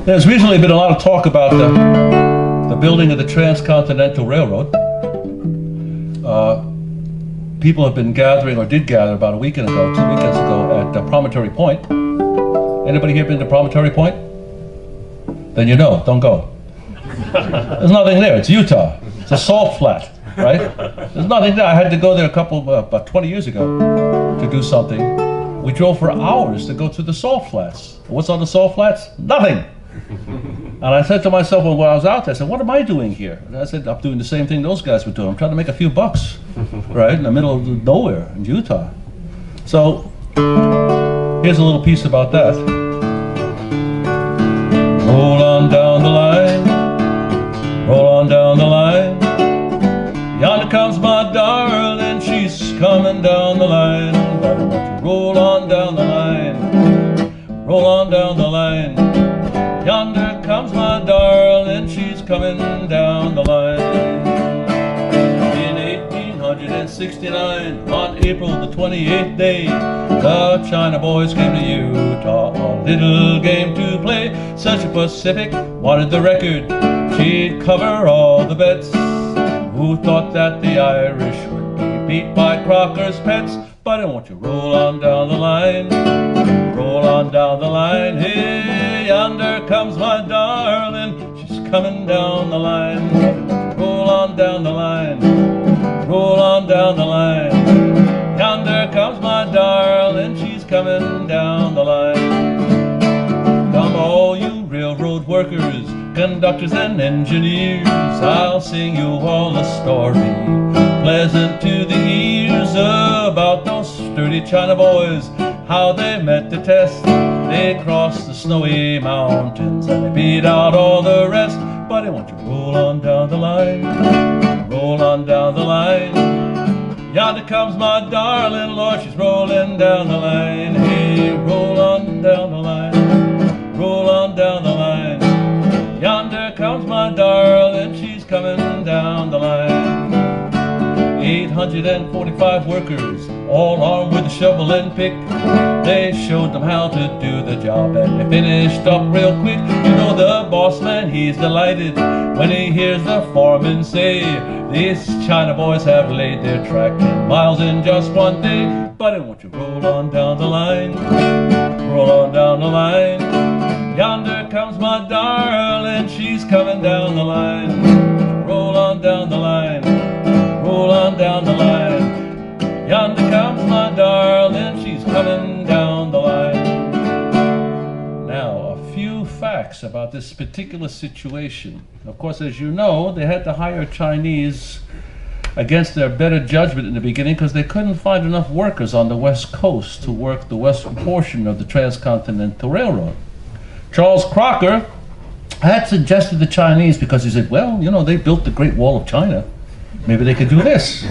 There's recently been a lot of talk about the building of the Transcontinental Railroad. People have been gathering, or did gather about a weekend ago, 2 weekends ago, at Promontory Point. Anybody here been to Promontory Point? Then you know, don't go. There's nothing there, it's Utah. It's a salt flat, right? There's nothing there. I had to go there about 20 years ago to do something. We drove for hours to go to the salt flats. What's on the salt flats? Nothing. And I said to myself when I was out there, I said, what am I doing here? And I said, I'm doing the same thing those guys were doing. I'm trying to make a few bucks, right, in the middle of nowhere in Utah. So here's a little piece about that. Roll on down the line, roll on down the line. Yonder comes my darling, she's coming down the line. But I want to roll on down the line, roll on down the line. Yonder comes my darling, she's coming down the line. In 1869, on April the 28th day, the China boys came to Utah on little game to play. Central Pacific wanted the record, she'd cover all the bets. Who thought that the Irish would be beat by Crocker's Pets? But I want you roll on down the line, roll on down the line. Hey, yonder comes my darling, she's coming down the line. Roll on down the line, roll on down the line. Yonder comes my darling, she's coming down the line. Come all you railroad workers, conductors and engineers, I'll sing you all a story pleasant to the ears about those sturdy China boys, how they met the test. They crossed the snowy mountains and they beat out all the rest. But I want you roll on down the line, roll on down the line. Yonder comes my darling, Lord, she's rolling down the line. Hey, roll on down the line, roll on down the line. Yonder comes my darling, she's coming down the line. 845 workers, all armed with a shovel and pick. They showed them how to do the job and they finished up real quick. You know the boss man, he's delighted when he hears the foreman say, these China boys have laid their track 10 miles in just one day. But I want you roll on down the line, roll on down the line. Yonder comes my darling, she's coming down the line. Roll on down the line, roll on down the line. Yonder comes my darling, she's coming down the line. Now, a few facts about this particular situation. Of course, as you know, they had to hire Chinese against their better judgment in the beginning because they couldn't find enough workers on the West Coast to work the western portion of the Transcontinental Railroad. Charles Crocker had suggested the Chinese because he said, well, you know, they built the Great Wall of China. Maybe they could do this.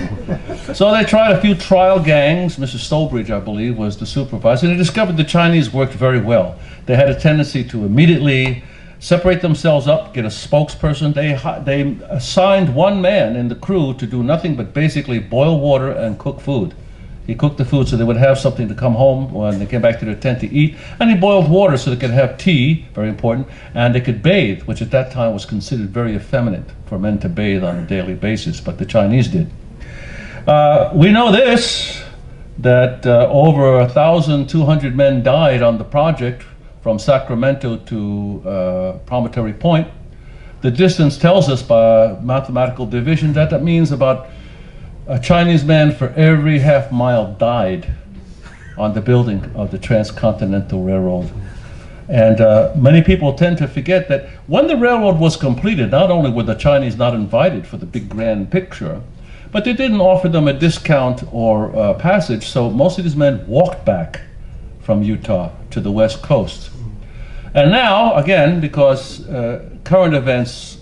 So they tried a few trial gangs. Mr. Stowbridge, I believe, was the supervisor, and they discovered the Chinese worked very well. They had a tendency to immediately separate themselves up, get a spokesperson. They assigned one man in the crew to do nothing but basically boil water and cook food. He cooked the food so they would have something to come home when they came back to their tent to eat. And he boiled water so they could have tea, very important, and they could bathe, which at that time was considered very effeminate for men to bathe on a daily basis, but the Chinese did. We know this, that over 1,200 men died on the project from Sacramento to Promontory Point. The distance tells us by mathematical division that that means about a Chinese man for every half mile died on the building of the Transcontinental Railroad. And many people tend to forget that when the railroad was completed, not only were the Chinese not invited for the big grand picture, but they didn't offer them a discount or passage, so most of these men walked back from Utah to the West Coast. And now, again, because current events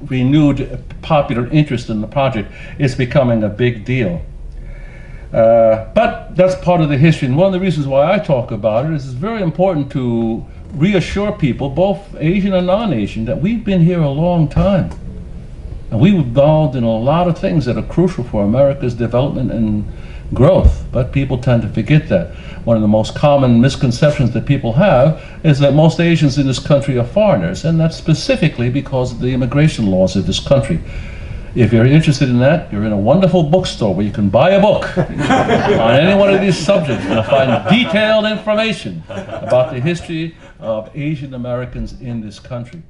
renewed popular interest in the project, is becoming a big deal. But that's part of the history, and one of the reasons why I talk about it is it's very important to reassure people, both Asian and non-Asian, that we've been here a long time. And we've involved in a lot of things that are crucial for America's development and growth. but people tend to forget that. One of the most common misconceptions that people have is that most Asians in this country are foreigners, and that's specifically because of the immigration laws of this country. If you're interested in that, you're in a wonderful bookstore where you can buy a book on any one of these subjects. You'll find detailed information about the history of Asian Americans in this country.